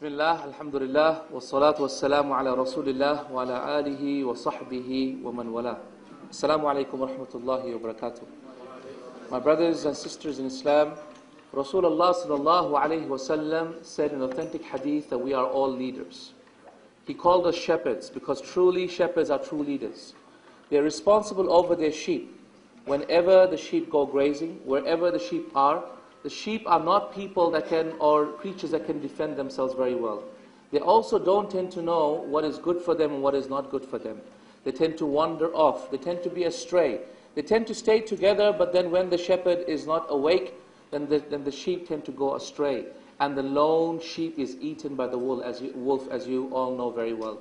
Bismillah, alhamdulillah, wassalatu wassalamu ala rasulillah wa ala alihi wa sahbihi wa man wala. Assalamu alaikum wa rahmatullahi wa barakatuh. My brothers and sisters in Islam, Rasulullah sallallahu alayhi wa sallam said in authentic hadith that we are all leaders. He called us shepherds because truly shepherds are true leaders. They are responsible over their sheep. Whenever the sheep go grazing, wherever the sheep are not people that can, or creatures that can defend themselves very well. They also don't tend to know what is good for them and what is not good for them. They tend to wander off. They tend to be astray. They tend to stay together, but then when the shepherd is not awake, then the sheep tend to go astray. And the lone sheep is eaten by the wolf, as you all know very well.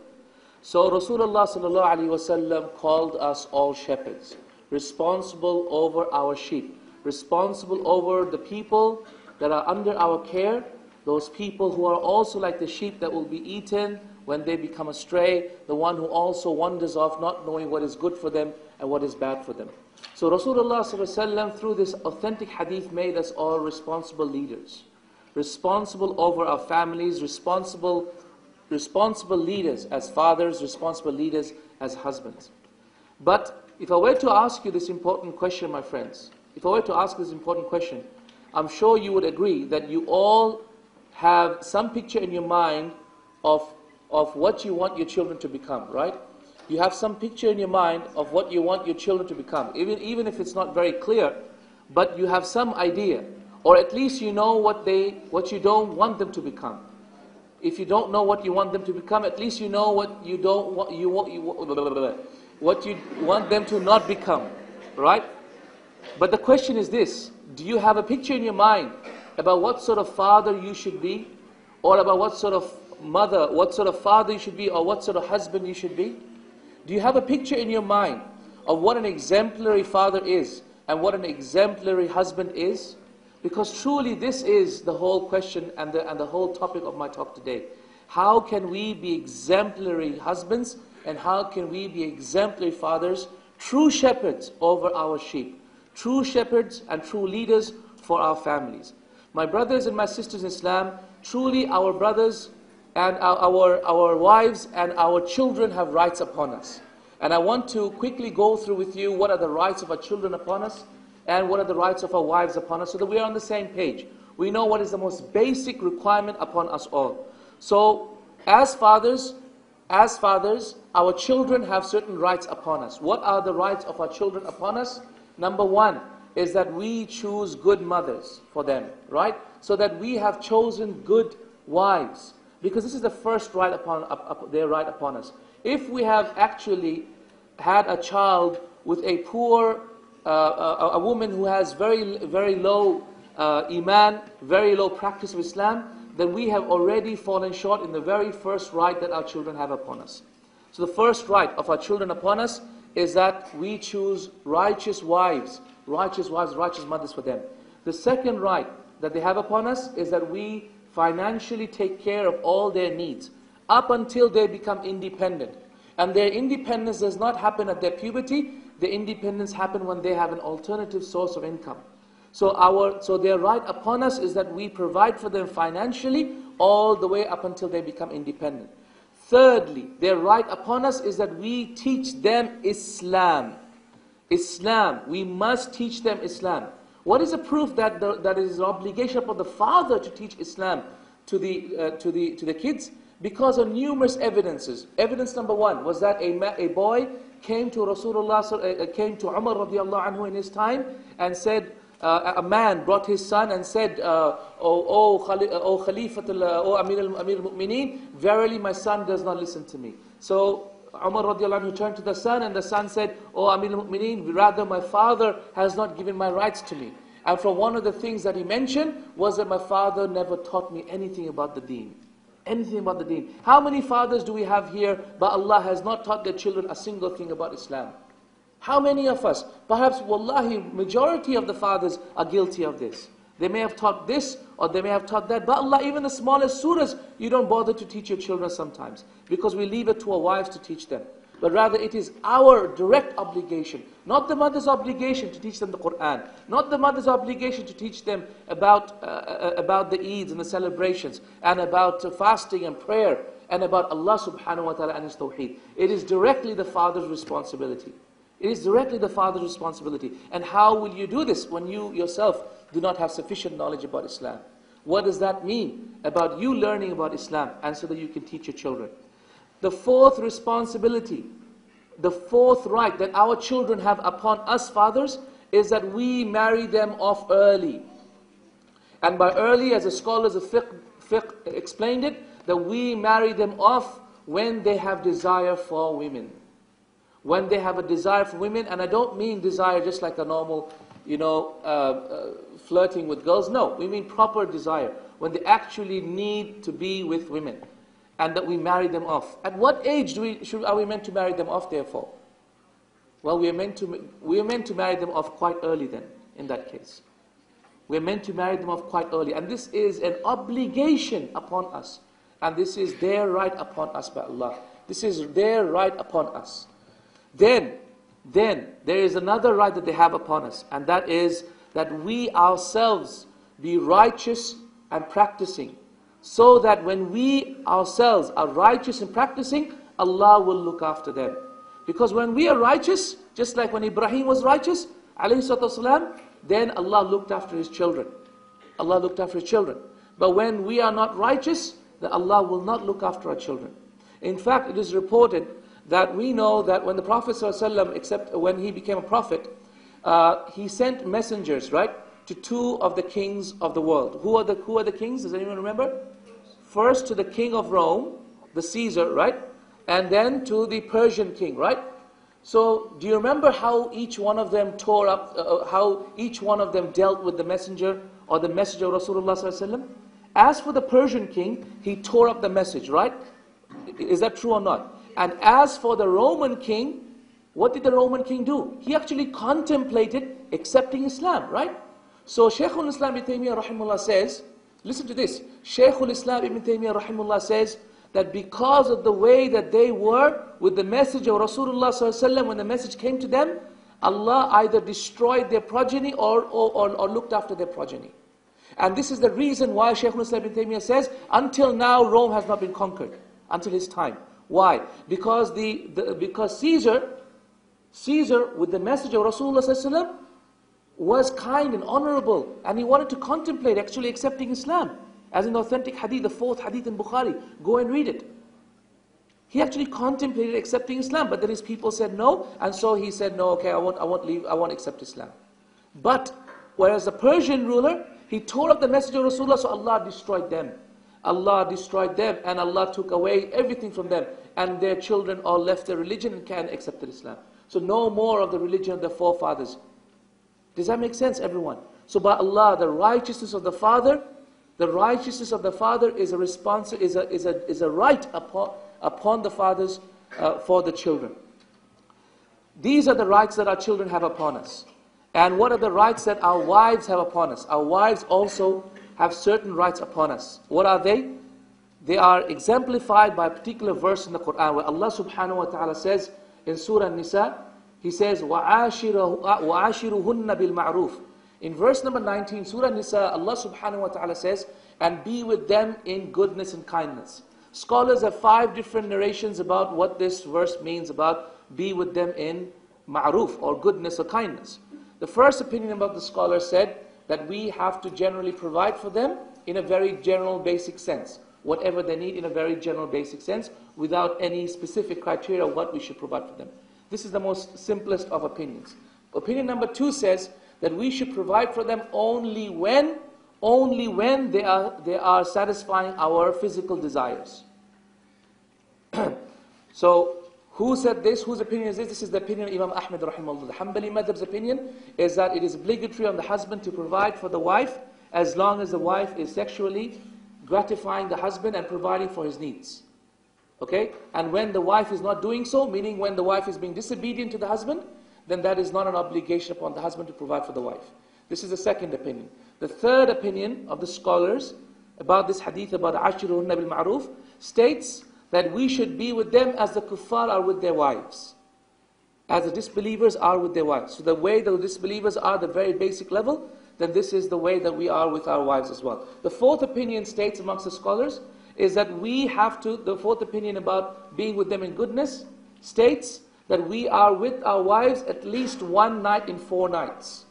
So Rasulullah sallallahu alaihi wasallam called us all shepherds, responsible over our sheep, responsible over the people that are under our care, those people who are also like the sheep that will be eaten when they become astray, the one who also wanders off not knowing what is good for them and what is bad for them. So Rasulullah ﷺ, through this authentic hadith, made us all responsible leaders, responsible over our families, responsible leaders as fathers, responsible leaders as husbands. But if I were to ask you this important question, my friends, if I were to ask this important question, I'm sure you would agree that you all have some picture in your mind of what you want your children to become, right? You have some picture in your mind of what you want your children to become, even if it's not very clear, but you have some idea, or at least you know what you don't want them to become. If you don't know what you want them to become, at least you know what you want them to not become, right? But the question is this: do you have a picture in your mind about what sort of father you should be, or about what sort of mother, what sort of father you should be, or what sort of husband you should be? Do you have a picture in your mind of what an exemplary father is and what an exemplary husband is? Because truly this is the whole question and the whole topic of my talk today. How can we be exemplary husbands and how can we be exemplary fathers, true shepherds over our sheep? True shepherds and true leaders for our families. My brothers and my sisters in Islam, truly our brothers and our wives and our children have rights upon us. And I want to quickly go through with you what are the rights of our children upon us and what are the rights of our wives upon us, so that we are on the same page. We know what is the most basic requirement upon us all. So as fathers, our children have certain rights upon us. What are the rights of our children upon us? Number one is that we choose good mothers for them, right? So that we have chosen good wives. Because this is the first right their right upon us. If we have actually had a child with a poor, a woman who has very low iman, very low practice of Islam, then we have already fallen short in the very first right that our children have upon us. So the first right of our children upon us is that we choose righteous wives, righteous mothers for them. The second right that they have upon us is that we financially take care of all their needs up until they become independent. And their independence does not happen at their puberty. Their independence happens when they have an alternative source of income. So their right upon us is that we provide for them financially all the way up until they become independent. Thirdly, their right upon us is that we teach them Islam. Islam. We must teach them Islam. What is the proof that it is an obligation upon the father to teach Islam to the kids? Because of numerous evidences. Evidence number one was that a boy came to Rasulullah, came to Umar radiallahu anhu in his time and said, a man brought his son and said, O Amir al-Mu'mineen, verily my son does not listen to me. So Umar radiallahu anhu turned to the son and the son said, O Amir al-Mu'mineen, rather my father has not given my rights to me. And from one of the things that he mentioned was that my father never taught me anything about the deen. Anything about the deen. How many fathers do we have here, but Allah has not taught their children a single thing about Islam? How many of us? Perhaps, wallahi, majority of the fathers are guilty of this. They may have taught this or they may have taught that. But Allah, even the smallest surahs, you don't bother to teach your children sometimes. Because we leave it to our wives to teach them. but rather it is our direct obligation, not the mother's obligation to teach them the Quran, not the mother's obligation to teach them about the Eids and the celebrations, and about fasting and prayer, and about Allah subhanahu wa ta'ala and His Tawheed. It is directly the father's responsibility. It is directly the father's responsibility. And how will you do this when you yourself do not have sufficient knowledge about Islam? What does that mean about you learning about Islam, and so that you can teach your children? The fourth responsibility, the fourth right that our children have upon us fathers, is that we marry them off early. And by early, as the scholars of fiqh explained it, that we marry them off when they have desire for women. When they have a desire for women, and I don't mean desire just like a normal, flirting with girls. No, we mean proper desire. When they actually need to be with women, and that we marry them off. At what age are we meant to marry them off, therefore? Well, we are meant to marry them off quite early then, in that case. We are meant to marry them off quite early. And this is an obligation upon us. And this is their right upon us by Allah. This is their right upon us. Then there is another right that they have upon us. And that is that we ourselves be righteous and practicing. So that when we ourselves are righteous and practicing, Allah will look after them. Because when we are righteous, just like when Ibrahim was righteous, alayhi salatu wasalam, then Allah looked after his children. Allah looked after his children. But when we are not righteous, then Allah will not look after our children. In fact, it is reported that we know that when the Prophet ﷺ, except when he became a prophet, he sent messengers, right, to two of the kings of the world. Who are the kings? Does anyone remember? First to the king of Rome, the Caesar, right? And then to the Persian king, right? So, do you remember how each one of them tore up, how each one of them dealt with the messenger or the message of Rasulullah ﷺ? As for the Persian king, he tore up the message, right? Is that true or not? And as for the Roman king, what did the Roman king do? He actually contemplated accepting Islam, right? So Shaykhul Islam Ibn Taymiyyah rahimahullah says, listen to this, Shaykhul Islam Ibn Taymiyyah rahimahullah says that because of the way that they were with the message of Rasulullah ﷺ, when the message came to them, Allah either destroyed their progeny or looked after their progeny. And this is the reason why Shaykhul Islam Ibn Taymiyyah says, until now Rome has not been conquered, until his time. Why? Because Caesar, with the message of Rasulullah ﷺ, was kind and honorable, and he wanted to contemplate actually accepting Islam. As in the authentic hadith, the fourth hadith in Bukhari, go and read it. He actually contemplated accepting Islam, but then his people said no, and so he said, no, okay, I won't leave, I won't accept Islam. But, whereas the Persian ruler, he tore up the message of Rasulullah, so Allah destroyed them. Allah destroyed them, and Allah took away everything from them, and their children all left their religion and accepted Islam. So no more of the religion of their forefathers. Does that make sense, everyone? So by Allah, the righteousness of the father, is a right upon the fathers for the children. These are the rights that our children have upon us. And what are the rights that our wives have upon us? Our wives also have certain rights upon us. What are they? They are exemplified by a particular verse in the Quran where Allah subhanahu wa ta'ala says in Surah An-Nisa, He says, وَعَاشِرُهُنَّ بِالْمَعْرُوفِ. In verse number 19, Surah An-Nisa, Allah subhanahu wa ta'ala says, and be with them in goodness and kindness. Scholars have 5 different narrations about what this verse means about be with them in ma'ruf or goodness or kindness. The first opinion about the scholar said that we have to generally provide for them in a very general basic sense. Whatever they need in a very general basic sense, without any specific criteria of what we should provide for them. This is the most simplest of opinions. Opinion number 2 says that we should provide for them only when they are satisfying our physical desires. So, who said this? Whose opinion is this? This is the opinion of Imam Ahmad rahimahullah. The Hanbali madhab's opinion is that it is obligatory on the husband to provide for the wife as long as the wife is sexually gratifying the husband and providing for his needs. Okay? And when the wife is not doing so, meaning when the wife is being disobedient to the husband, then that is not an obligation upon the husband to provide for the wife. This is the second opinion. The third opinion of the scholars about this hadith about Ashiruhunna bil Ma'ruf states that we should be with them as the kuffar are with their wives, as the disbelievers are with their wives. So the way the disbelievers are the very basic level, then this is the way that we are with our wives as well. The fourth opinion states amongst the scholars is that we have to, the fourth opinion about being with them in goodness states that we are with our wives at least 1 night in 4 nights.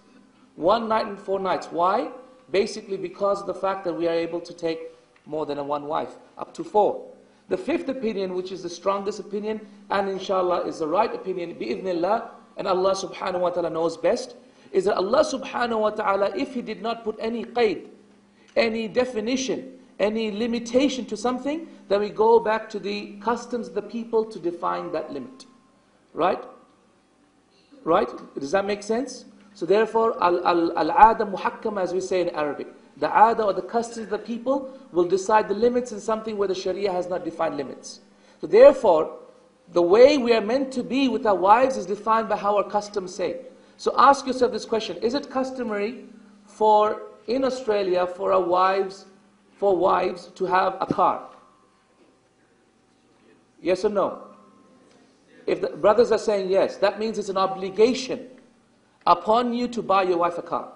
1 night in 4 nights. Why? Basically because of the fact that we are able to take more than one wife, up to 4. The fifth opinion, which is the strongest opinion, and inshallah is the right opinion, bi'idhnillah, and Allah subhanahu wa ta'ala knows best, is that Allah subhanahu wa ta'ala, if He did not put any qaid, any definition, any limitation to something, then we go back to the customs of the people to define that limit. Right? Right? Does that make sense? So therefore, al-'ada muhakkama, as we say in Arabic. The 'ada or the customs of the people will decide the limits in something where the Sharia has not defined limits. So therefore, the way we are meant to be with our wives is defined by how our customs say. So ask yourself this question: is it customary in Australia for wives to have a car? Yes or no? If the brothers are saying yes, that means it's an obligation upon you to buy your wife a car.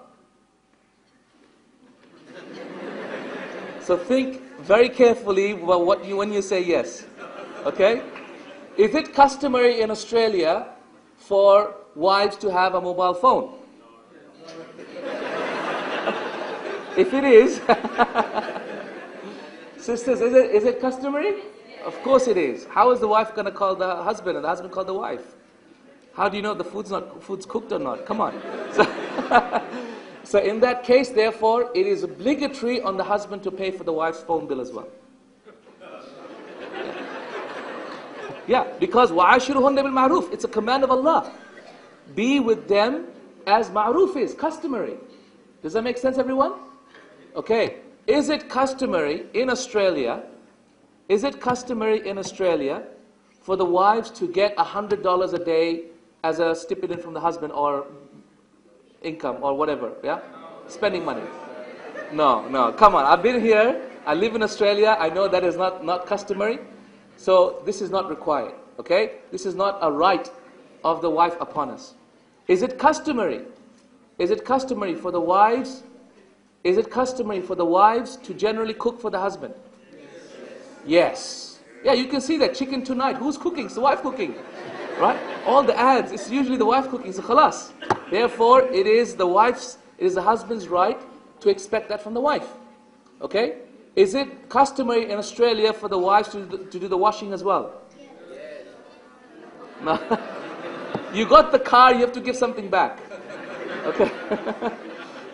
So think very carefully about when you say yes. Okay? Is it customary in Australia for wives to have a mobile phone? If it is, sisters, is it customary? Of course it is. How is the wife going to call the husband and the husband call the wife? How do you know the food's cooked or not? Come on. So in that case, therefore, it is obligatory on the husband to pay for the wife's phone bill as well. Yeah, because وَعَاشِرُهُنَّ بِالْمَعْرُوفِ, it's a command of Allah. Be with them as ma'roof is, customary. Does that make sense, everyone? Okay. Is it customary in Australia for the wives to get $100 a day as a stipend from the husband, or income, or whatever, yeah? Spending money. No, come on. I've been here, I live in Australia, I know that is not customary. So this is not required, okay? This is not a right of the wife upon us. Is it customary? Is it customary for the wives? Is it customary for the wives to generally cook for the husband? Yes. Yeah, you can see that chicken tonight. Who's cooking? It's the wife cooking. Right? All the ads, it's usually the wife cooking. So khalas. Therefore, it is the husband's right to expect that from the wife. Okay? Is it customary in Australia for the wives to do the washing as well? Yes. No. You got the car, you have to give something back. Okay.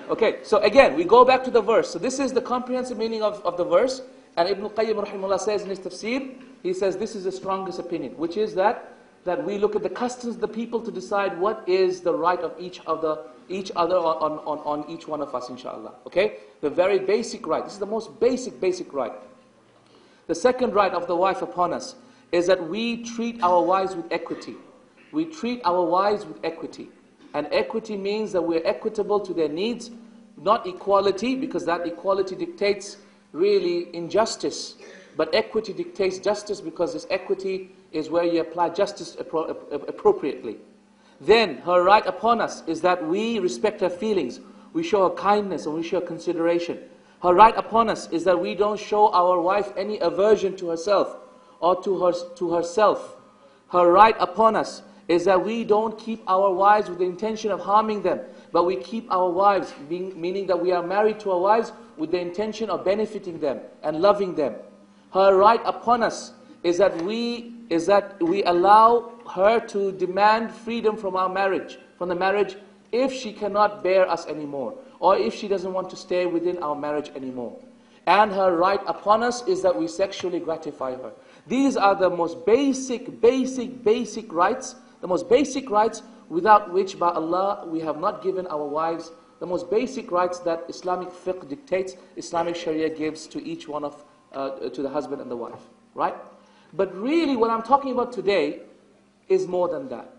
Okay, so again, we go back to the verse. So this is the comprehensive meaning of the verse. And Ibn Qayyim rahimahullah says in his tafsir, he says this is the strongest opinion, which is that we look at the customs of the people to decide what is the right of each other on each one of us, inshallah. Okay? The very basic right. This is the most basic right. The second right of the wife upon us is that we treat our wives with equity. We treat our wives with equity. And equity means that we're equitable to their needs, not equality, because that equality dictates really injustice. But equity dictates justice, because this equity is where you apply justice appropriately. Then her right upon us is that we respect her feelings. We show her kindness and we show her consideration. Her right upon us is that we don't show our wife any aversion to herself or to herself. Her right upon us is that we don't keep our wives with the intention of harming them, but we keep our wives, meaning that we are married to our wives with the intention of benefiting them and loving them. Her right upon us is that we allow her to demand freedom from the marriage, if she cannot bear us anymore, or if she doesn't want to stay within our marriage anymore. And her right upon us is that we sexually gratify her. These are the most basic rights, the most basic rights without which, by Allah, we have not given our wives the most basic rights that Islamic fiqh dictates, Islamic Sharia gives to each one to the husband and the wife. Right? But really, what I'm talking about today is more than that.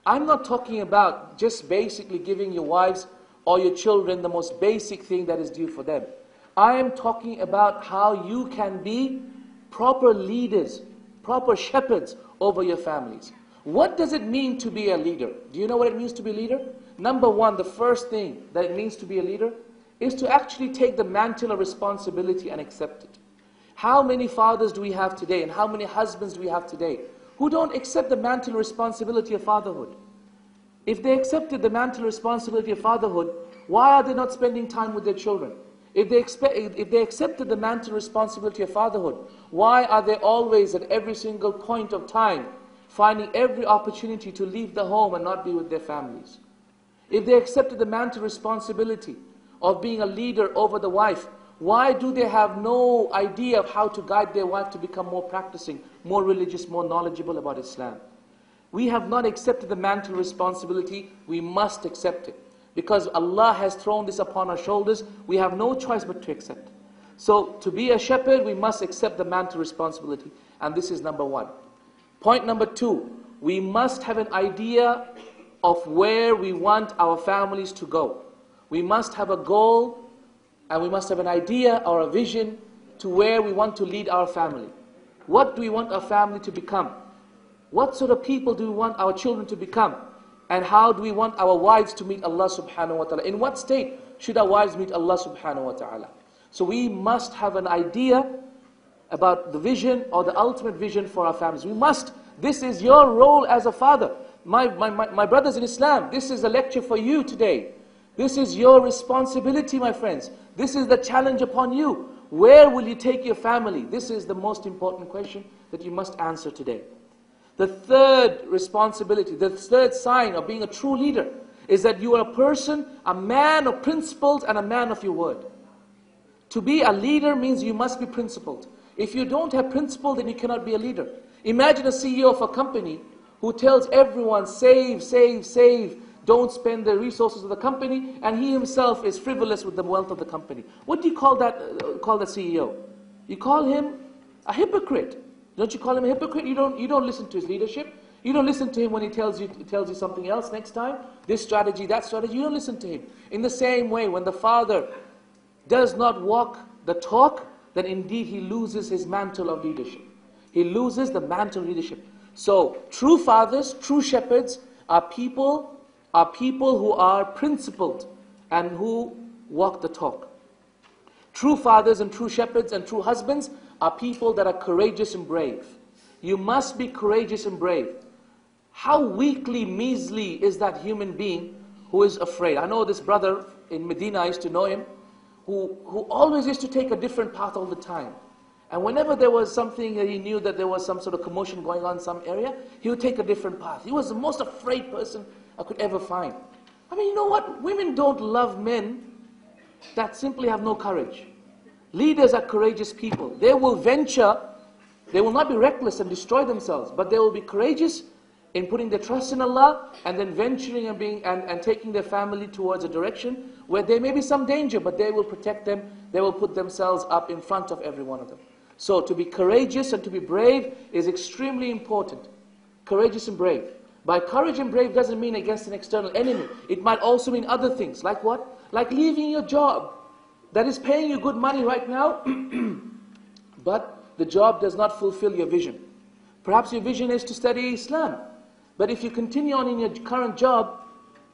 I'm not talking about just basically giving your wives or your children the most basic thing that is due for them. I am talking about how you can be proper leaders proper shepherds over your families. What does it mean to be a leader? Do you know what it means to be a leader? Number one, the first thing that it means to be a leader is to actually take the mantle of responsibility and accept it. How many fathers do we have today, and how many husbands do we have today who don't accept the mantle of responsibility of fatherhood? If they accepted the mantle of responsibility of fatherhood, why are they not spending time with their children? If they accepted the mantle of responsibility of fatherhood, why are they always at every single point of time finding every opportunity to leave the home and not be with their families? If they accepted the mantle of responsibility of being a leader over the wife, why do they have no idea of how to guide their wife to become more practicing, more religious, more knowledgeable about Islam? We have not accepted the mantle of responsibility. We must accept it. Because Allah has thrown this upon our shoulders, we have no choice but to accept. So, to be a shepherd, we must accept the mantle of responsibility. And this is number one. Point number two, we must have an idea of where we want our families to go. We must have a goal, and we must have an idea or a vision to where we want to lead our family. What do we want our family to become? What sort of people do we want our children to become? And how do we want our wives to meet Allah subhanahu wa ta'ala? In what state should our wives meet Allah subhanahu wa ta'ala? So we must have an idea about the vision or the ultimate vision for our families. We must. This is your role as a father. My brothers in Islam, this is a lecture for you today. This is your responsibility, my friends. This is the challenge upon you. Where will you take your family? This is the most important question that you must answer today. The third responsibility, the third sign of being a true leader is that you are a person, a man of principles and a man of your word. To be a leader means you must be principled. If you don't have principle, then you cannot be a leader. Imagine a CEO of a company who tells everyone, save, save, save, don't spend the resources of the company, and he himself is frivolous with the wealth of the company. What do you call that CEO? You call him a hypocrite. Don't you call him a hypocrite? You don't listen to his leadership. You don't listen to him when he tells you something else next time. This strategy, that strategy. You don't listen to him. In the same way, when the father does not walk the talk, then indeed he loses his mantle of leadership. He loses the mantle of leadership. So, true fathers, true shepherds are people who are principled and who walk the talk. True fathers and true shepherds and true husbands are people that are courageous and brave. You must be courageous and brave. How weakly, measly is that human being who is afraid? I know this brother in Medina, I used to know him, who always used to take a different path all the time. And whenever there was something that he knew that there was some sort of commotion going on in some area, he would take a different path. He was the most afraid person I could ever find. I mean, you know what? Women don't love men that simply have no courage. Leaders are courageous people. They will venture, they will not be reckless and destroy themselves, but they will be courageous in putting their trust in Allah and then venturing and taking their family towards a direction where there may be some danger, but they will protect them. They will put themselves up in front of every one of them. So to be courageous and to be brave is extremely important. Courageous and brave. By courage and brave doesn't mean against an external enemy. It might also mean other things. Like what? Like leaving your job that is paying you good money right now, but the job does not fulfill your vision. Perhaps your vision is to study Islam. But if you continue on in your current job,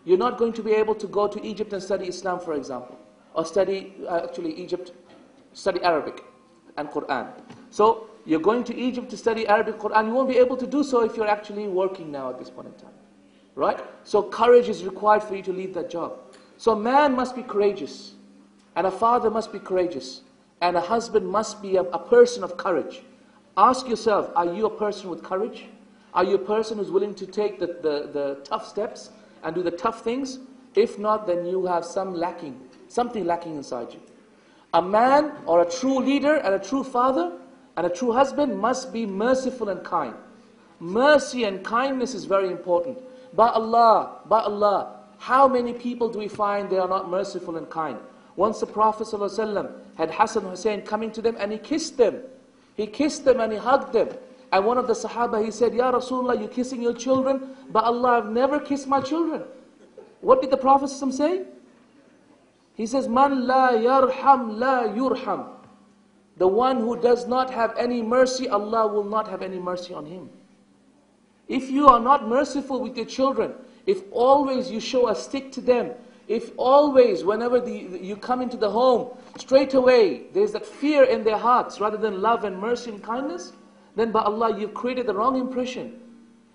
you're not going to be able to go to Egypt and study Islam, for example. Or study Arabic and Quran. So, you're going to Egypt to study Arabic, Quran. You won't be able to do so if you're actually working now at this point in time. Right? So, courage is required for you to leave that job. So, a man must be courageous. And a father must be courageous. And a husband must be a person of courage. Ask yourself, are you a person with courage? Are you a person who's willing to take the tough steps and do the tough things? If not, then you have something lacking inside you. A man or a true leader and a true father and a true husband must be merciful and kind. Mercy and kindness is very important. By Allah, how many people do we find they are not merciful and kind? Once the Prophet ﷺ had Hassan and Hussein coming to them and he kissed them. He kissed them and he hugged them. And one of the Sahaba, he said, Ya Rasulullah, you're kissing your children? By Allah, I've never kissed my children. What did the Prophet ﷺ say? He says, Man la yarham la yurham. The one who does not have any mercy, Allah will not have any mercy on him. If you are not merciful with your children, if always you show a stick to them, if always, whenever you come into the home, straight away, there's that fear in their hearts rather than love and mercy and kindness, then by Allah, you've created the wrong impression.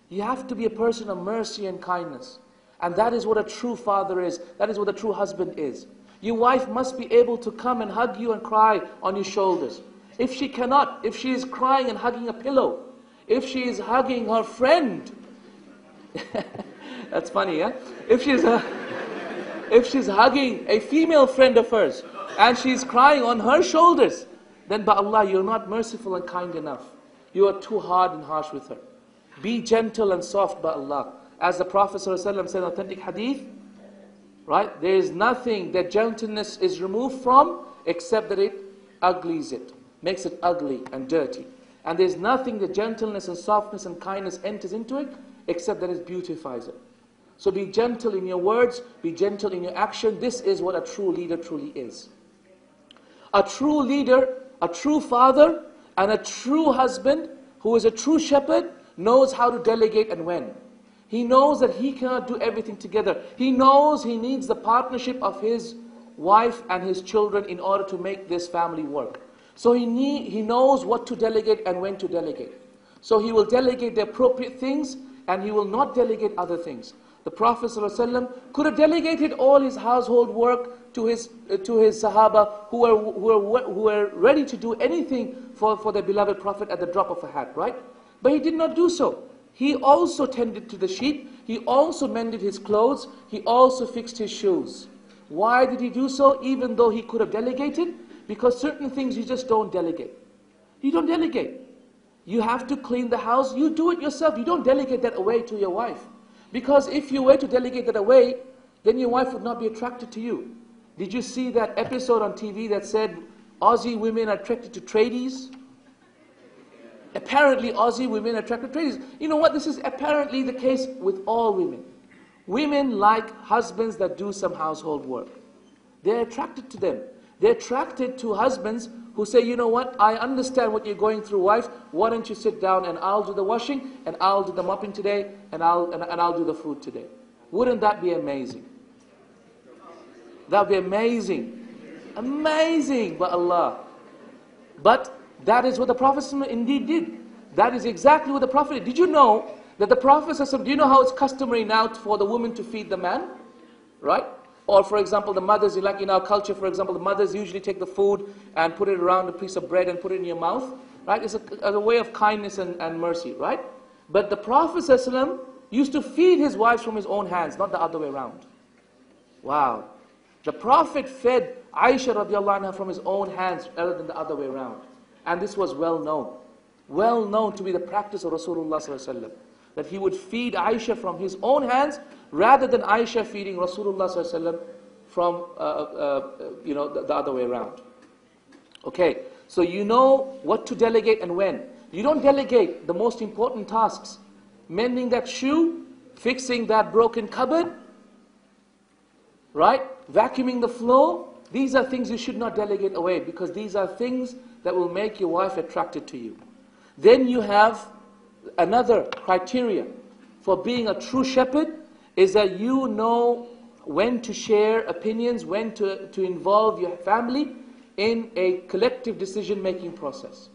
You have to be a person of mercy and kindness. And that is what a true father is. That is what a true husband is. Your wife must be able to come and hug you and cry on your shoulders. If she cannot, if she is crying and hugging a pillow, if she is hugging her friend, that's funny, yeah? If she's hugging a female friend of hers and she's crying on her shoulders, then by Allah, you're not merciful and kind enough. You are too hard and harsh with her. Be gentle and soft by Allah. As the Prophet ﷺ said in authentic hadith, right? There is nothing that gentleness is removed from except that it uglies it, makes it ugly and dirty. And there's nothing that gentleness and softness and kindness enters into it except that it beautifies it. So be gentle in your words, be gentle in your action. This is what a true leader truly is. A true leader, a true father, and a true husband who is a true shepherd knows how to delegate and when. He knows that he cannot do everything together. He knows he needs the partnership of his wife and his children in order to make this family work. So he knows what to delegate and when to delegate. So he will delegate the appropriate things and he will not delegate other things. The Prophet ﷺ could have delegated all his household work to his Sahaba who were ready to do anything for their beloved Prophet at the drop of a hat, right? But he did not do so. He also tended to the sheep. He also mended his clothes. He also fixed his shoes. Why did he do so? Even though he could have delegated? Because certain things you just don't delegate. You don't delegate. You have to clean the house. You do it yourself. You don't delegate that away to your wife. Because if you were to delegate that away, then your wife would not be attracted to you. Did you see that episode on TV that said Aussie women are attracted to tradies? Apparently Aussie women are attracted to tradies. You know what? This is apparently the case with all women. Women like husbands that do some household work. They're attracted to them. They're attracted to husbands who say, you know what, I understand what you're going through, wife. Why don't you sit down and I'll do the washing and I'll do the mopping today and I'll do the food today. Wouldn't that be amazing? That would be amazing. Amazing by Allah. But that is what the Prophet indeed did. That is exactly what the Prophet did. Did you know that the Prophet, do you know how it's customary now for the woman to feed the man? Right? Or for example, the mothers, like in our culture, for example, the mothers usually take the food and put it around a piece of bread and put it in your mouth. Right? It's a way of kindness and mercy, right? But the Prophet ﷺ used to feed his wives from his own hands, not the other way around. Wow. The Prophet fed Aisha radiallahu anha from his own hands rather than the other way around. And this was well known to be the practice of Rasulullah ﷺ, that he would feed Aisha from his own hands rather than Aisha feeding Rasulullah ﷺ from the other way around. Okay, so you know what to delegate and when. You don't delegate the most important tasks. Mending that shoe, fixing that broken cupboard, right? Vacuuming the floor. These are things you should not delegate away because these are things that will make your wife attracted to you. Then you have another criteria for being a true shepherd is that you know when to share opinions, when to involve your family in a collective decision-making process.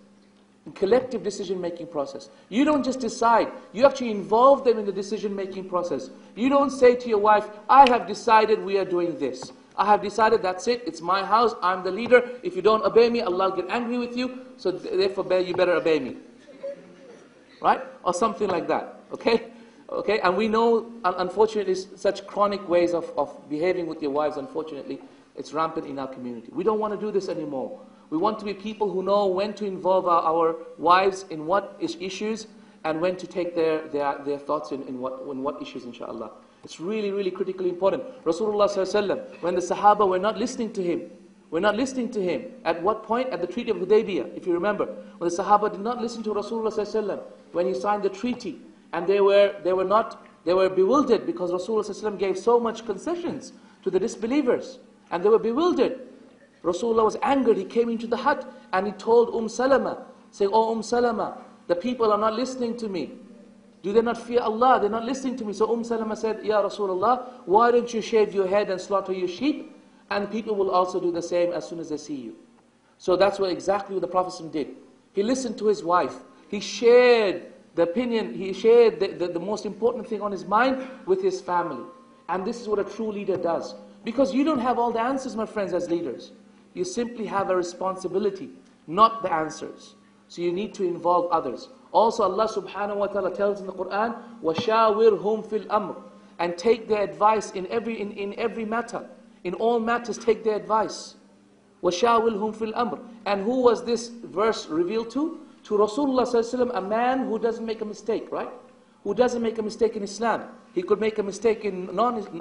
Collective decision-making process. You don't just decide, you actually involve them in the decision-making process. You don't say to your wife, I have decided we are doing this. I have decided that's it, it's my house, I'm the leader. If you don't obey me, Allah will get angry with you, so therefore you better obey me. Right? Or something like that. Okay? Okay? And we know, unfortunately, such chronic ways of behaving with your wives, unfortunately, it's rampant in our community. We don't want to do this anymore. We want to be people who know when to involve our wives in what issues and when to take their thoughts in what issues, inshallah. It's really, really critically important. Rasulullah ﷺ, when the Sahaba were not listening to him, at what point? At the Treaty of Hudaybiyah, if you remember. When the Sahaba did not listen to Rasulullah ﷺ, when he signed the treaty, and they were bewildered because Rasulullah ﷺ gave so much concessions to the disbelievers, and they were bewildered. Rasulullah was angered. He came into the hut and he told Salama, saying, "Oh Salama, the people are not listening to me. Do they not fear Allah? They're not listening to me." So Salama said, "Ya Rasulullah, why don't you shave your head and slaughter your sheep? And people will also do the same as soon as they see you." So that's exactly what the Prophet did. He listened to his wife. He shared the opinion, he shared the most important thing on his mind with his family. And this is what a true leader does. Because you don't have all the answers, my friends, as leaders. You simply have a responsibility, not the answers. So you need to involve others. Also Allah subhanahu wa ta'ala tells in the Quran, وَشَاوِرْهُمْ فِي الْأَمْرِ, and take their advice in every matter. In all matters, take their advice. وَشَاوِرْهُمْ فِي الْأَمْرِ. And who was this verse revealed to? To Rasulullah sallallahu alaihi wasallam, a man who doesn't make a mistake, right? Who doesn't make a mistake in Islam. He could make a mistake in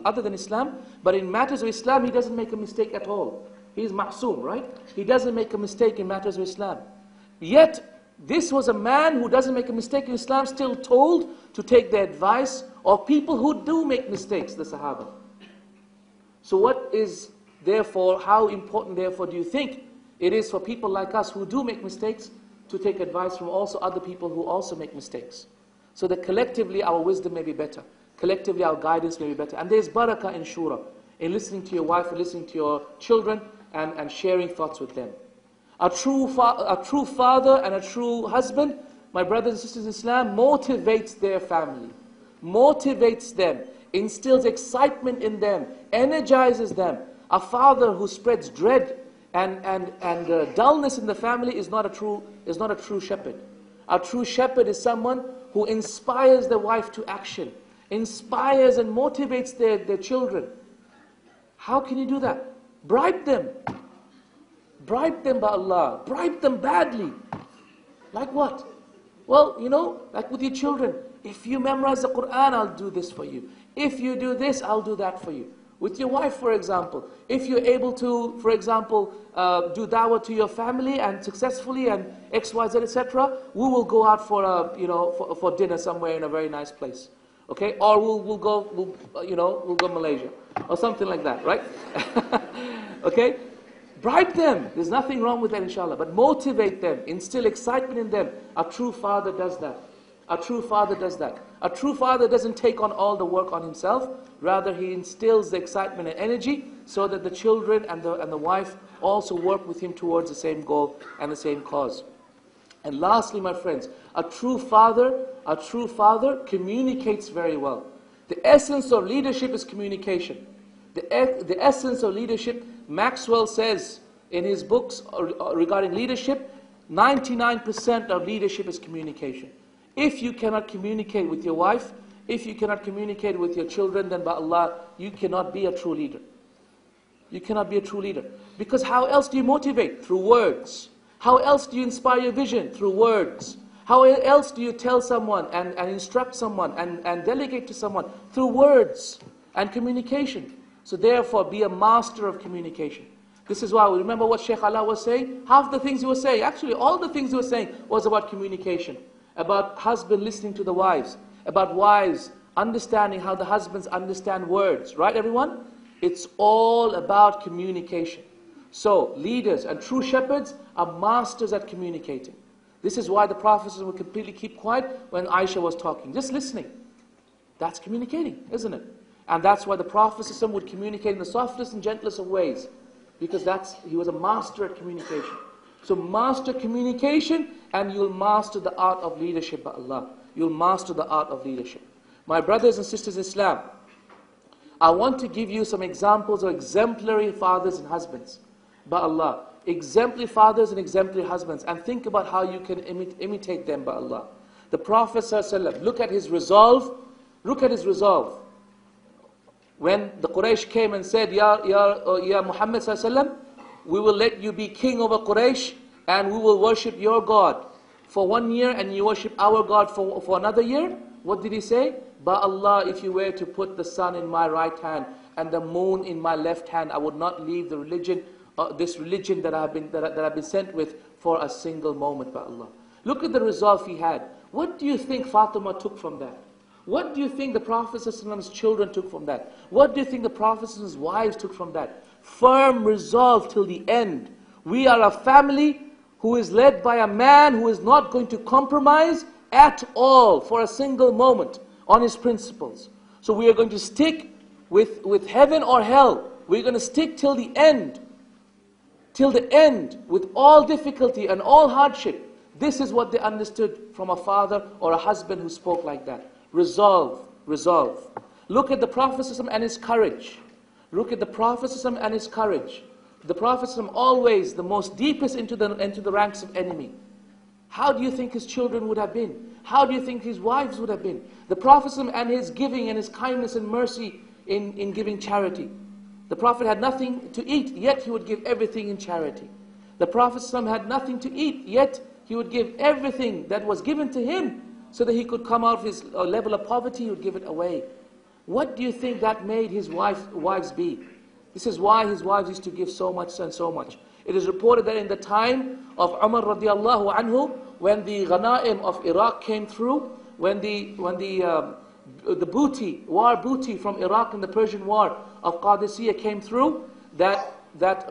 other than Islam, but in matters of Islam, he doesn't make a mistake at all. He is ma'soom, right? He doesn't make a mistake in matters of Islam. Yet, this was a man who doesn't make a mistake in Islam, still told to take the advice of people who do make mistakes, the Sahaba. So what is, therefore, how important, therefore, do you think it is for people like us who do make mistakes to take advice from also other people who also make mistakes? So that collectively our wisdom may be better. Collectively our guidance may be better. And there's barakah in shura, in listening to your wife, and listening to your children, and sharing thoughts with them. A true father and a true husband, my brothers and sisters in Islam, motivates their family. Motivates them. Instills excitement in them. Energizes them. A father who spreads dread and dullness in the family is not a true shepherd. A true shepherd is someone who inspires the wife to action, inspires and motivates their children. How can you do that? Bribe them. Bribe them by Allah. Bribe them badly. Like what? Well, like with your children. If you memorize the Quran, I'll do this for you. If you do this, I'll do that for you. With your wife, for example, if you're able to, for example, do da'wah to your family and successfully and X, Y, Z, etc., we will go out for for dinner somewhere in a very nice place, okay? Or we'll go Malaysia or something like that, right? Okay, bribe them. There's nothing wrong with that, inshallah. But motivate them, instill excitement in them. A true father does that. A true father does that. A true father doesn't take on all the work on himself. Rather, he instills the excitement and energy so that the children and the wife also work with him towards the same goal and the same cause. And lastly, my friends, a true father communicates very well. The essence of leadership is communication. The essence of leadership, Maxwell says in his books regarding leadership, 99% of leadership is communication. If you cannot communicate with your wife, if you cannot communicate with your children, then by Allah, you cannot be a true leader. You cannot be a true leader. Because how else do you motivate? Through words. How else do you inspire your vision? Through words. How else do you tell someone and instruct someone and delegate to someone? Through words and communication. So therefore, be a master of communication. This is why, remember what Shaykh Allah was saying? Half the things he was saying, actually all the things he was saying was about communication. About husband listening to the wives. About wives understanding how the husbands understand words. Right, everyone? It's all about communication. So, leaders and true shepherds are masters at communicating. This is why the Prophet would completely keep quiet when Aisha was talking. Just listening. That's communicating, isn't it? And that's why the Prophet would communicate in the softest and gentlest of ways. Because he was a master at communication. So master communication and you'll master the art of leadership by Allah. You'll master the art of leadership. My brothers and sisters in Islam, I want to give you some examples of exemplary fathers and husbands by Allah. Exemplary fathers and exemplary husbands. And think about how you can imitate them by Allah. The Prophet ﷺ, look at his resolve. Look at his resolve. When the Quraysh came and said, Ya Muhammad ﷺ, we will let you be king over Quraysh and we will worship your God for 1 year and you worship our God for another year. What did he say? By Allah, if you were to put the sun in my right hand and the moon in my left hand, I would not leave the religion, this religion that I've been sent with for a single moment by Allah. Look at the resolve he had. What do you think Fatima took from that? What do you think the Prophet's children took from that? What do you think the Prophet's wives took from that? Firm resolve till the end. We are a family who is led by a man who is not going to compromise at all for a single moment on his principles. So we are going to stick with heaven or hell. We're going to stick till the end. Till the end, with all difficulty and all hardship. This is what they understood from a father or a husband who spoke like that. Resolve, resolve. Look at the Prophet and his courage. Look at the Prophet and his courage. The Prophet always the most deepest into the ranks of enemy. How do you think his children would have been? How do you think his wives would have been? The Prophet and his giving and his kindness and mercy in giving charity. The Prophet had nothing to eat, yet he would give everything in charity. The Prophet had nothing to eat, yet he would give everything that was given to him so that he could come out of his level of poverty, he would give it away. What do you think that made his wives be? This is why his wives used to give so much and so much. It is reported that in the time of Umar radiallahu anhu, when the ghanaim of Iraq came through, when the booty, war booty from Iraq in the Persian War of Qadisiyah came through, that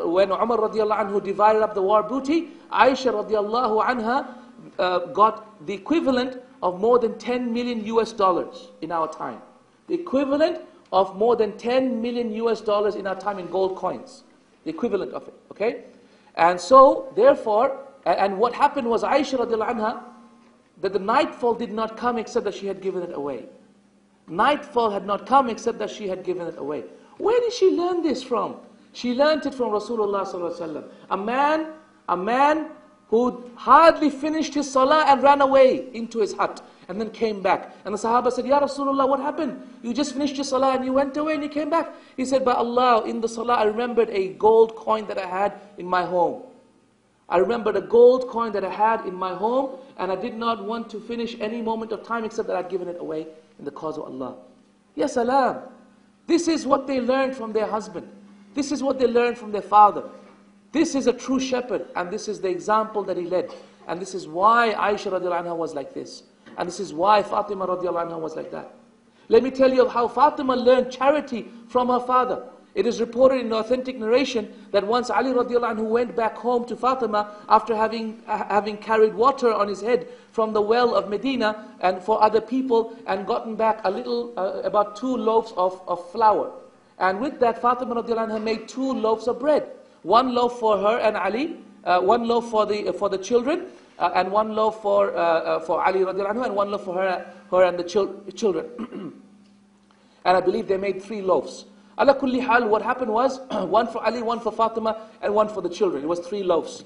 when Umar radiallahu anhu divided up the war booty, Aisha radiallahu anha got the equivalent of more than $10 million in our time. The equivalent of more than $10 million in our time in gold coins. The equivalent of it, okay? And so, therefore, and what happened was Aisha radiallahu anha, that the nightfall did not come except that she had given it away. Nightfall had not come except that she had given it away. Where did she learn this from? She learned it from Rasulullah sallallahu alaihi wasallam. A man who hardly finished his salah and ran away into his hut and then came back. And the Sahaba said, Ya Rasulullah, what happened? You just finished your salah and you went away and you came back. He said, by Allah, in the salah I remembered a gold coin that I had in my home. I remembered a gold coin that I had in my home, and I did not want to finish any moment of time except that I'd given it away in the cause of Allah. Ya salam. This is what they learned from their husband. This is what they learned from their father. This is a true shepherd, and this is the example that he led. And this is why Aisha radiallahu anha was like this. And this is why Fatima radiallahu anha was like that. Let me tell you of how Fatima learned charity from her father. It is reported in authentic narration that once Ali radiallahu anhu went back home to Fatima after having carried water on his head from the well of Medina and for other people, and gotten back a little, about 2 loaves of flour. And with that, Fatima radiallahu anha made 2 loaves of bread. 1 loaf for her and Ali, 1 loaf for the children, and 1 loaf for Ali radiallahu anhu, and 1 loaf for her and the children. And I believe they made 3 loaves. Ala kulli hal, what happened was 1 for Ali, 1 for Fatima, and 1 for the children. It was 3 loaves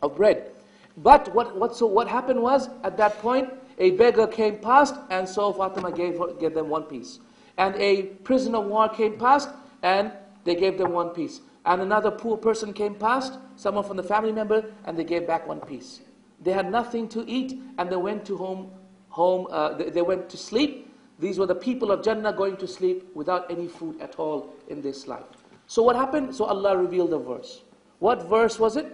of bread. But what happened was, at that point, a beggar came past, and so Fatima gave them 1 piece. And a prisoner of war came past, and they gave them 1 piece. And another poor person came past, someone from the family member, and they gave back 1 piece. They had nothing to eat, and they went to they went to sleep. These were the people of Jannah going to sleep without any food at all in this life. So what happened? So Allah revealed a verse. What verse was it?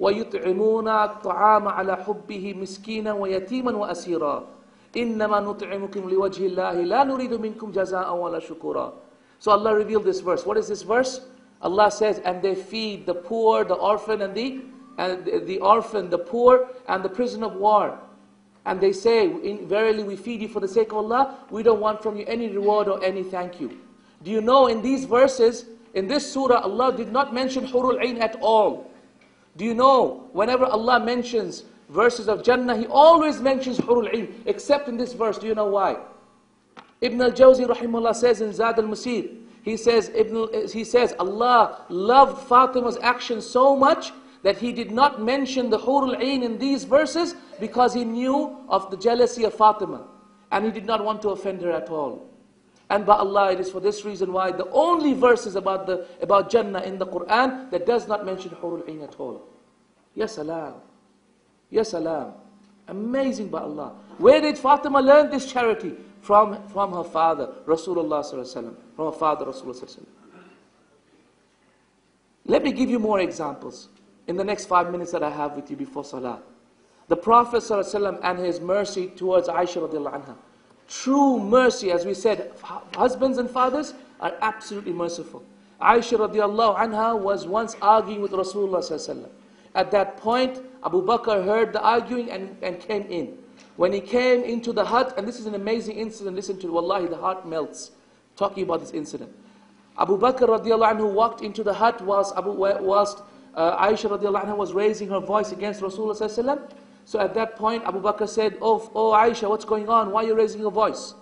وَيُطْعِمُونَ الطَّعَامَ عَلَى حُبِّهِ مِسْكِينًا وَيَتِيمًا وَأَسِيرًا إِنَّمَا نُطْعِمُكُمْ لِوَجْهِ اللَّهِ لَا نُرِيدُ مِنْكُمْ جَزَاءً وَلَا شُكُورًا. So Allah revealed this verse. What is this verse? Allah says, and they feed the poor, the orphan, and the orphan, the poor, and the prisoner of war. And they say, verily we feed you for the sake of Allah. We don't want from you any reward or any thank you. Do you know in these verses, in this surah, Allah did not mention Hurul Ain at all. Do you know, whenever Allah mentions verses of Jannah, He always mentions Hurul Ain, except in this verse. Do you know why? Ibn al-Jawzi rahimahullah says in Zad al-Masir, he says Allah loved Fatima's action so much that He did not mention the Hurul Ain in these verses because He knew of the jealousy of Fatima, and He did not want to offend her at all. And by Allah, it is for this reason why the only verses about Jannah in the Quran that does not mention Hurul Ain at all. Ya salam. Ya salam. Amazing by Allah. Where did Fatima learn this charity? From her father, Rasulullah sallallahu alaihi wasallam. From her father, Rasulullah sallallahu alaihi wasallam. Let me give you more examples in the next 5 minutes that I have with you before Salah. The Prophet sallallahu alaihi wasallam and his mercy towards Aisha radiallahu anha. True mercy, as we said, husbands and fathers are absolutely merciful. Aisha radiallahu anha was once arguing with Rasulullah sallallahu alaihi wasallam. At that point, Abu Bakr heard the arguing and came in. When he came into the hut, and this is an amazing incident, listen to it, wallahi, the heart melts talking about this incident. Abu Bakr radiallahu anhu walked into the hut whilst Aisha radiallahu anha was raising her voice against Rasulullah sallallahu alaihi wasallam. So at that point, Abu Bakr said, oh Aisha, what's going on? Why are you raising your voice?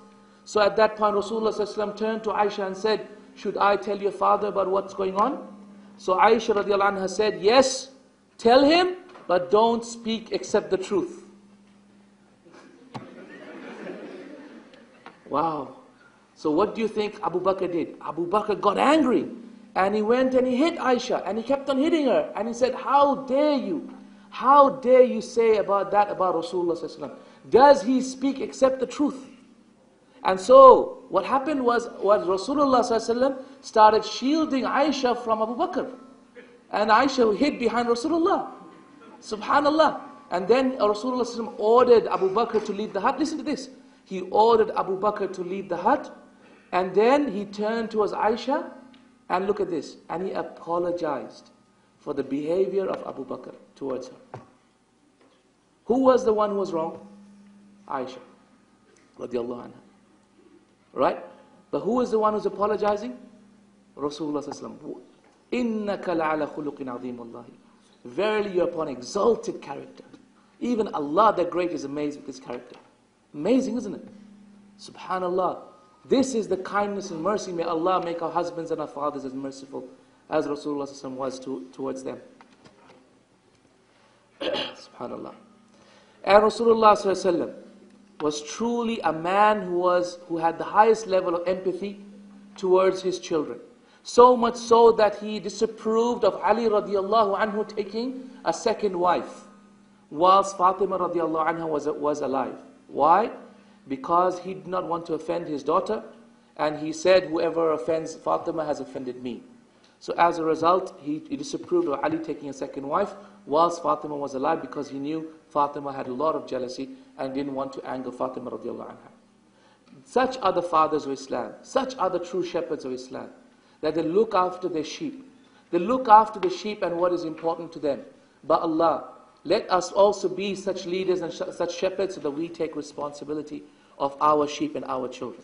So at that point, Rasulullah sallallahu alaihi wasallam turned to Aisha and said, should I tell your father about what's going on? So Aisha radiallahu anha said, yes, tell him, but don't speak except the truth. Wow. So what do you think Abu Bakr did? Abu Bakr got angry and he went and he hit Aisha and he kept on hitting her and he said, how dare you? How dare you say about that about Rasulullah sallallahu alaihi wasallam? Does he speak except the truth? And so what happened was Rasulullah sallallahu alaihi wasallam started shielding Aisha from Abu Bakr. And Aisha hid behind Rasulullah. Subhanallah. And then Rasulullah sallallahu alaihi wasallam ordered Abu Bakr to leave the hut. Listen to this. He ordered Abu Bakr to leave the hut. And then he turned towards Aisha. And look at this. And he apologized for the behavior of Abu Bakr towards her. Who was the one who was wrong? Aisha radiallahu anha. Right? But who is the one who's apologizing? Rasulullah sallallahu alaihi wasallam. إِنَّكَ لَعَلَى خُلُقٍ عَظِيمٍ وَاللَّهِ. Verily you are upon exalted character. Even Allah the Great is amazed with this character. Amazing, isn't it? Subhanallah. This is the kindness and mercy. May Allah make our husbands and our fathers as merciful as Rasulullah sallallahu alaihi wasallam was towards them. Subhanallah. And Rasulullah sallallahu alaihi wasallam was truly a man who had the highest level of empathy towards his children. So much so that he disapproved of Ali radiallahu anhu taking a second wife whilst Fatima radiallahu anha was alive. Why? Because he did not want to offend his daughter, and he said, whoever offends Fatima has offended me. So as a result, he disapproved of Ali taking a second wife whilst Fatima was alive, because he knew Fatima had a lot of jealousy and didn't want to anger Fatima radiallahu anha. Such are the fathers of Islam. Such are the true shepherds of Islam. That they look after their sheep. They look after the sheep and what is important to them. But Allah, let us also be such leaders and such shepherds so that we take responsibility of our sheep and our children.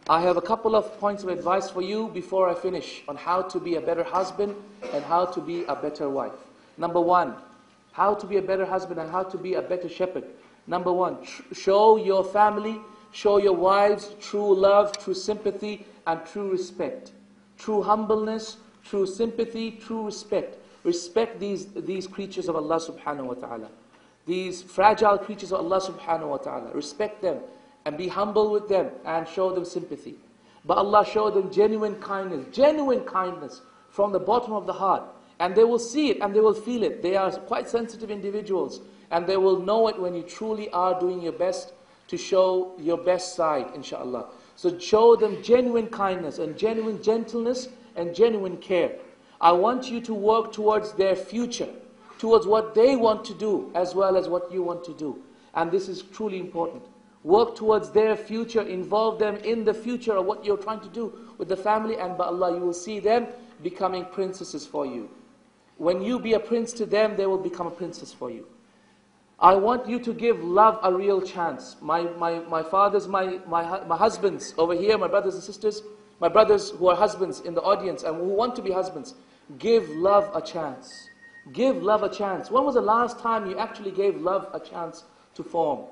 I have a couple of points of advice for you before I finish on how to be a better husband and how to be a better wife. Number one, how to be a better husband and how to be a better shepherd. Number one, show your family, show your wives true love, true sympathy, and true respect. True humbleness, true sympathy, true respect. Respect these creatures of Allah subhanahu wa ta'ala. These fragile creatures of Allah subhanahu wa ta'ala. Respect them and be humble with them and show them sympathy. But Allah show them genuine kindness from the bottom of the heart. And they will see it and they will feel it. They are quite sensitive individuals. And they will know it when you truly are doing your best to show your best side, inshaAllah. So show them genuine kindness and genuine gentleness and genuine care. I want you to work towards their future, towards what they want to do as well as what you want to do. And this is truly important. Work towards their future, involve them in the future of what you're trying to do with the family, and by Allah, you will see them becoming princesses for you. When you be a prince to them, they will become a princess for you. I want you to give love a real chance. My fathers, my husbands over here, my brothers and sisters, my brothers who are husbands in the audience and who want to be husbands, give love a chance. Give love a chance. When was the last time you actually gave love a chance to form?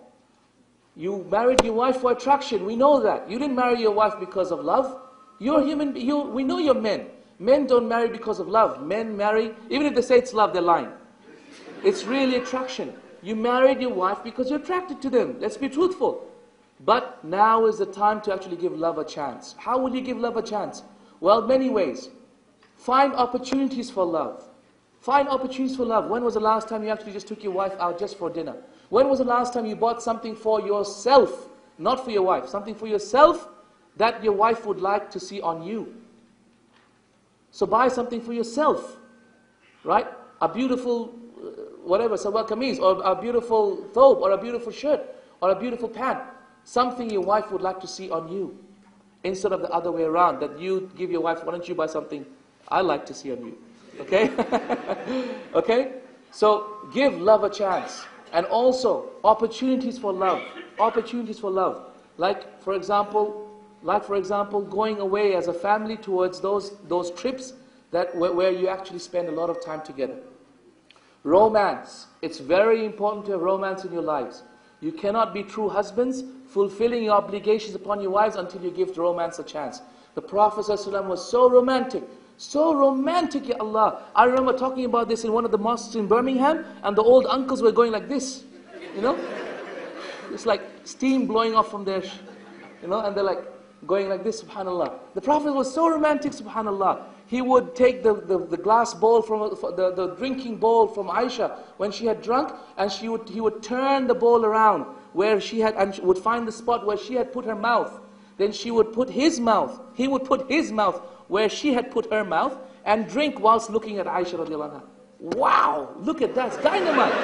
You married your wife for attraction. We know that. You didn't marry your wife because of love. You're human. We know you're men. Men don't marry because of love. Men marry, even if they say it's love, they're lying. It's really attraction. You married your wife because you're attracted to them. Let's be truthful. But now is the time to actually give love a chance. How will you give love a chance? Well, many ways. Find opportunities for love. Find opportunities for love. When was the last time you actually just took your wife out just for dinner? When was the last time you bought something for yourself, not for your wife, something for yourself that your wife would like to see on you? So buy something for yourself, right? A beautiful, whatever, salwar kameez, or a beautiful thobe, or a beautiful shirt, or a beautiful pant. something your wife would like to see on you, instead of the other way around, that you give your wife, why don't you buy something I like to see on you? Okay? Okay? So give love a chance. And also opportunities for love. Opportunities for love. Like for example, going away as a family towards those trips where you actually spend a lot of time together. Romance. It's very important to have romance in your lives. You cannot be true husbands, fulfilling your obligations upon your wives until you give romance a chance. The Prophet ﷺ was so romantic. So romantic, ya Allah. I remember talking about this in one of the mosques in Birmingham, and the old uncles were going like this. You know? It's like steam blowing off from their, and they're like going like this, subhanAllah. The Prophet was so romantic, subhanAllah. He would take the glass bowl from the drinking bowl from Aisha when she had drunk, and he would turn the bowl around where she had, and would find the spot where she had put her mouth. Then he would put his mouth where she had put her mouth, and drink whilst looking at Aisha radiallahu anha. Wow, look at that, it's dynamite.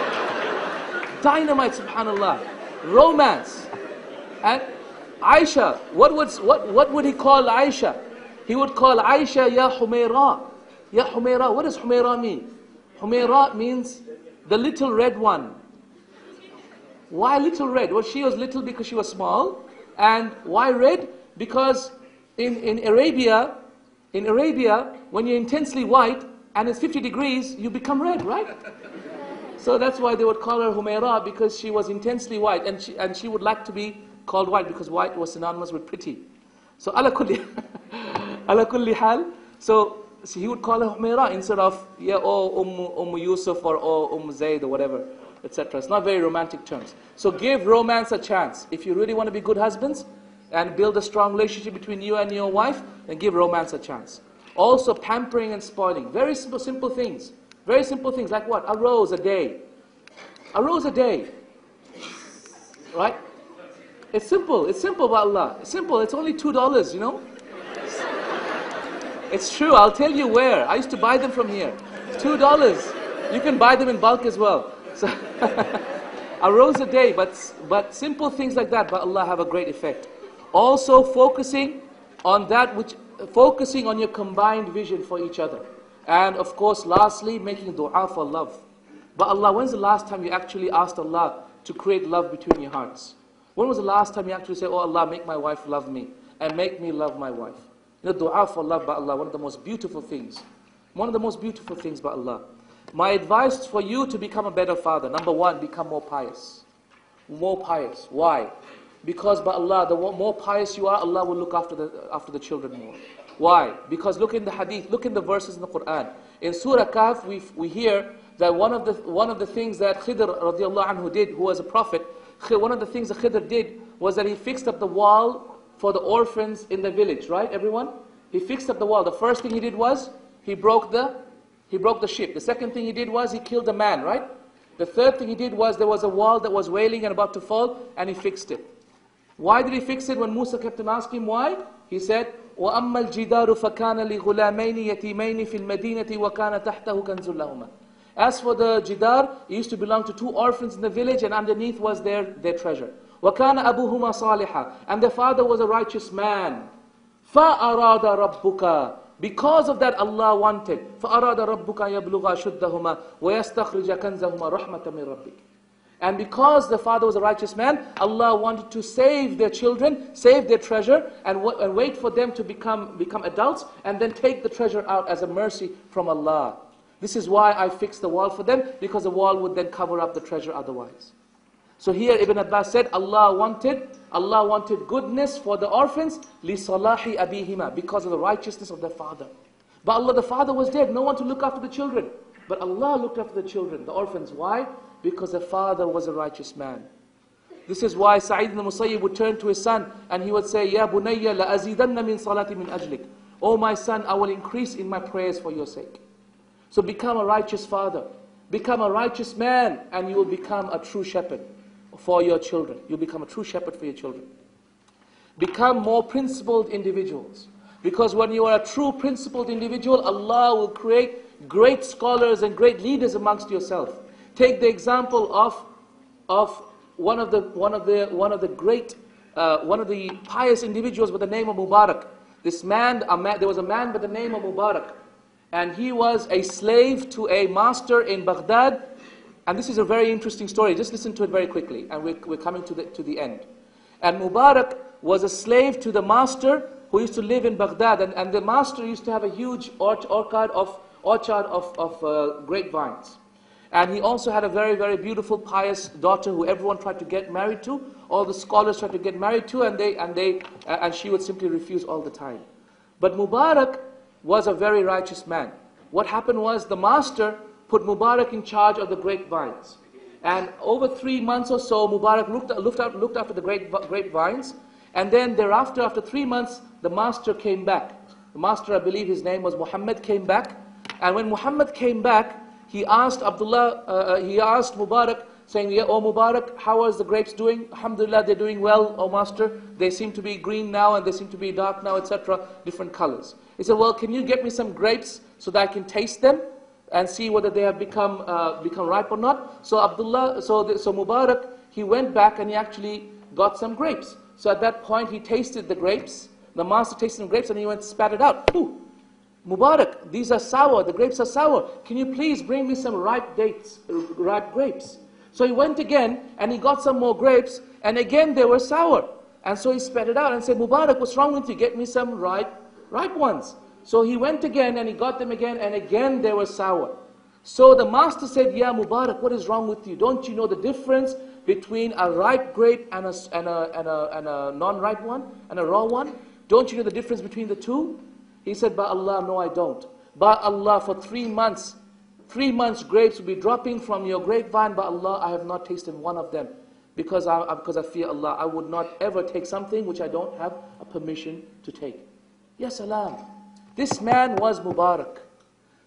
Dynamite, subhanAllah. Romance. And Aisha, what would he call Aisha? He would call Aisha Ya Humayra. Ya Humayra. What does Humayra mean? Humayra means the little red one. Why little red? Well, she was little because she was small. And why red? Because in Arabia, when you're intensely white and it's 50 degrees, you become red, right? So that's why they would call her Humayra, because she was intensely white, and she would like to be called white because white was synonymous with pretty. So ala kulli hal, so he would call her Humayra instead of Yusuf or Zayd or whatever, etc. It's not very romantic terms. So give romance a chance. If you really want to be good husbands and build a strong relationship between you and your wife, then give romance a chance. Also pampering and spoiling. Very simple things. Very simple things like what? A rose a day. A rose a day. Right? It's simple. It's simple, by Allah. It's simple. It's only $2, you know? It's true. I'll tell you where. I used to buy them from here. $2. You can buy them in bulk as well. So a rose a day, but simple things like that, by Allah, have a great effect. Also focusing on your combined vision for each other. And of course, lastly, making dua for love. But Allah, when's the last time you actually asked Allah to create love between your hearts? When was the last time you actually said, oh Allah, make my wife love me, and make me love my wife? Dua for love, by Allah, one of the most beautiful things. One of the most beautiful things, by Allah. My advice for you to become a better father, number one, become more pious. More pious. Why? Because, by Allah, the more pious you are, Allah will look after the children more. Why? Because look in the hadith, look in the verses in the Quran. In Surah Kahf, we hear that one of the things that Khidr radiallahu anhu did, who was a prophet, one of the things that Khidr did was that he fixed up the wall for the orphans in the village, right, everyone? He fixed up the wall. The first thing he did was, he broke the ship. The second thing he did was, he killed a man, right? The third thing he did was, there was a wall that was wailing and about to fall, and he fixed it. Why did he fix it? When Musa kept on asking him why, he said, وَأَمَّا الْجِدَارُ فَكَانَ لِغُلَامَيْنِ يَتِيمَيْنِ فِي الْمَدِينَةِ وَكَانَ تَحْتَهُ كَنْزٌ لَهُمَا. As for the jidar, it used to belong to two orphans in the village, and underneath was their treasure. وَكَانَ أَبُوهُمَا صَالِحًا. And their father was a righteous man. فَأَرَادَ رَبُّكَ. Because of that, Allah wanted. فَأَرَادَ رَبُّكَ يَبْلُغَ شُدَّهُمَا وَيَسْتَخْرِجَ كَنْزَهُمَا رَحْمَةً مِنْ رَبِّكَ. And because the father was a righteous man, Allah wanted to save their children, save their treasure, and wait for them to become adults, and then take the treasure out as a mercy from Allah. This is why I fixed the wall for them, because the wall would then cover up the treasure otherwise. So here Ibn Abbas said, Allah wanted goodness for the orphans, لِصَلَاحِ أَبِيهِمَا, because of the righteousness of their father. But Allah, the father was dead, no one to look after the children. But Allah looked after the children, the orphans. Why? Because the father was a righteous man. This is why Sa'id ibn Musayyib would turn to his son and he would say, Ya bunayya la azidanna min salati min ajlik. Oh my son, I will increase in my prayers for your sake. So become a righteous father. Become a righteous man, and you will become a true shepherd for your children. You'll become a true shepherd for your children. Become more principled individuals. Because when you are a true principled individual, Allah will create great scholars and great leaders amongst yourself. Take the example of one of the great one of the pious individuals with the name of Mubarak. This man, there was a man by the name of Mubarak, and he was a slave to a master in Baghdad. And this is a very interesting story. Just listen to it very quickly, and we're coming to the end. And Mubarak was a slave to the master who used to live in Baghdad, and the master used to have a huge orchard of grapevines. And he also had a very, very beautiful, pious daughter who everyone tried to get married to. All the scholars tried to get married to, and she would simply refuse all the time. But Mubarak was a very righteous man. What happened was the master put Mubarak in charge of the grapevines. And over 3 months or so, Mubarak looked after the grapevines. And then thereafter, after 3 months, the master came back. The master, I believe his name was Muhammad, came back. And when Muhammad came back, he asked Mubarak, saying, "Yeah, oh Mubarak, how are the grapes doing?" "Alhamdulillah, they're doing well, oh master. They seem to be green now, and they seem to be dark now, etc. Different colors." He said, "Well, can you get me some grapes so that I can taste them and see whether they have become ripe or not?" So Mubarak, he went back and he actually got some grapes. So at that point, he tasted the grapes. The master tasted the grapes and he went spat it out. "Ooh, Mubarak, these are sour, the grapes are sour. Can you please bring me some ripe grapes?" So he went again and he got some more grapes, and again they were sour. And so he spat it out and said, "Mubarak, what's wrong with you? Get me some ripe ones." So he went again and he got them again, and again they were sour. So the master said, "Ya Mubarak, what is wrong with you? Don't you know the difference between a ripe grape and a non-ripe one, and a raw one? Don't you know the difference between the two?" He said, "By Allah, no, I don't. By Allah, for 3 months, 3 months grapes will be dropping from your grapevine. By Allah, I have not tasted one of them, because I fear Allah. I would not ever take something which I don't have a permission to take." Ya salam. This man was Mubarak.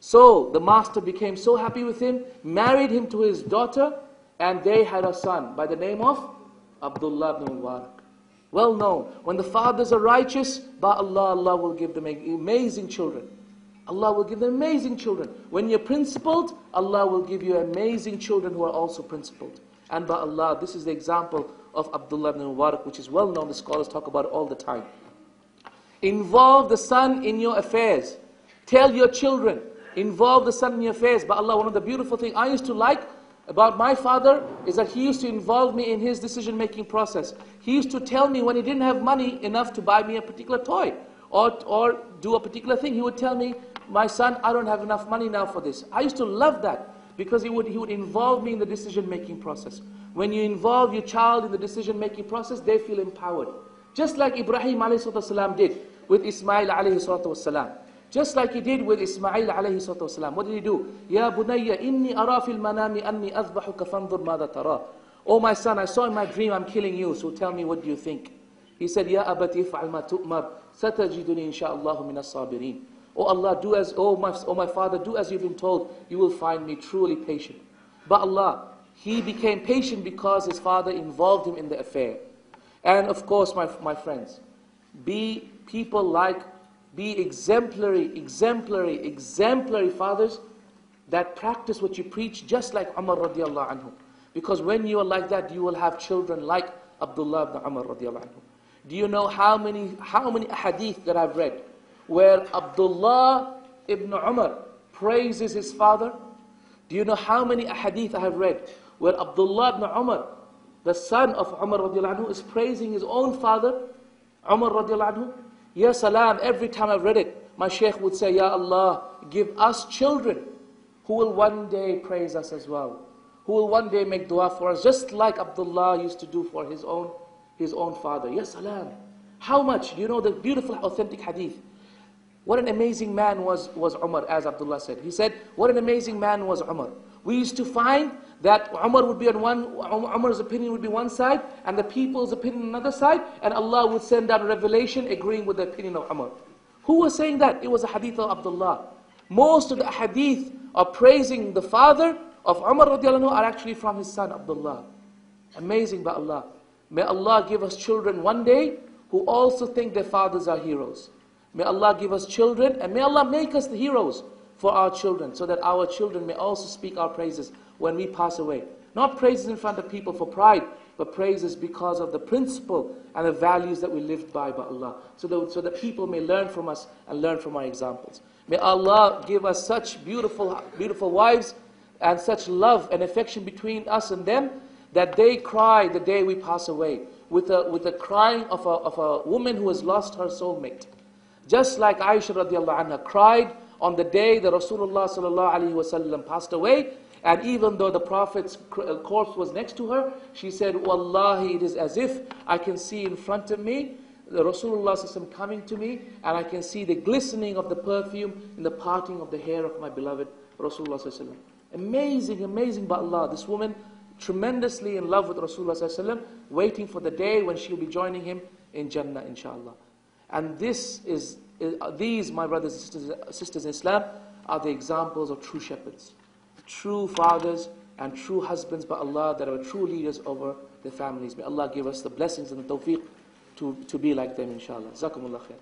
So the master became so happy with him, married him to his daughter, and they had a son by the name of Abdullah ibn Mubarak. Well known. When the fathers are righteous, by Allah, Allah will give them amazing children. Allah will give them amazing children. When you're principled, Allah will give you amazing children who are also principled. And by Allah, this is the example of Abdullah ibn Mubarak, which is well known. The scholars talk about it all the time. Involve the son in your affairs. Tell your children, involve the son in your affairs. By Allah, one of the beautiful things I used to like about my father is that he used to involve me in his decision-making process. He used to tell me when he didn't have money enough to buy me a particular toy or do a particular thing, he would tell me, "My son, I don't have enough money now for this." I used to love that, because he would involve me in the decision-making process. When you involve your child in the decision-making process, they feel empowered. Just like Ibrahim ﷺ did with Ismail ﷺ. Just like he did with Ismail ﷺ. What did he do? "Ya bunayya inni ara fil manami anni azbahuka fanzur madha tara." "Oh my son, I saw in my dream I'm killing you, so tell me, what do you think?" He said, "Ya abati if'al ma tu'mar, satajiduni insha'Allah min as-sabirin." Oh my father, do as you've been told, you will find me truly patient. But Allah, he became patient because his father involved him in the affair. And of course, my friends, be exemplary fathers that practice what you preach, just like Umar radiallahu anhu. Because when you are like that, you will have children like Abdullah ibn Umar radiallahu anhu. Do you know how many hadith that I've read where Abdullah ibn Umar praises his father? Do you know how many hadith I have read where Abdullah ibn Umar, the son of Umar radiallahu anhu, is praising his own father, Umar radiallahu anhu? Ya salam, every time I've read it, my shaykh would say, "Ya Allah, give us children who will one day praise us as well, who will one day make dua for us, just like Abdullah used to do for his own father." Ya salam. How much? Do you know the beautiful, authentic hadith? What an amazing man was Umar, as Abdullah said. He said, what an amazing man was Umar. We used to find that Umar would be on Umar's opinion would be one side, and the people's opinion another side, and Allah would send down a revelation agreeing with the opinion of Umar. Who was saying that? It was a hadith of Abdullah. Most of the hadith of praising the father of Umar radiallahu anhu are actually from his son Abdullah. Amazing by Allah. May Allah give us children one day who also think their fathers are heroes. May Allah give us children, and may Allah make us the heroes for our children, so that our children may also speak our praises when we pass away. Not praises in front of people for pride. but praise is because of the principle and the values that we lived by Allah. So that people may learn from us and learn from our examples. May Allah give us such beautiful, beautiful wives and such love and affection between us and them that they cry the day we pass away with the crying of a woman who has lost her soulmate. Just like Aisha radiallahu anha cried on the day that Rasulullah sallallahu alaihi wasallam passed away, and even though the Prophet's corpse was next to her, she said, Wallahi, it is as if I can see in front of me the Rasulullah sallallahu alaihi wasallam coming to me, and I can see the glistening of the perfume in the parting of the hair of my beloved Rasulullah sallallahu alaihi wasallam. Amazing, amazing by Allah. This woman, tremendously in love with Rasulullah sallallahu alaihi wasallam, waiting for the day when she'll be joining him in Jannah, inshallah. And these, my brothers and sisters in Islam, are the examples of true shepherds, true fathers and true husbands by Allah that are true leaders over their families. May Allah give us the blessings and the tawfiq to be like them, inshallah. Jazakumullah khair.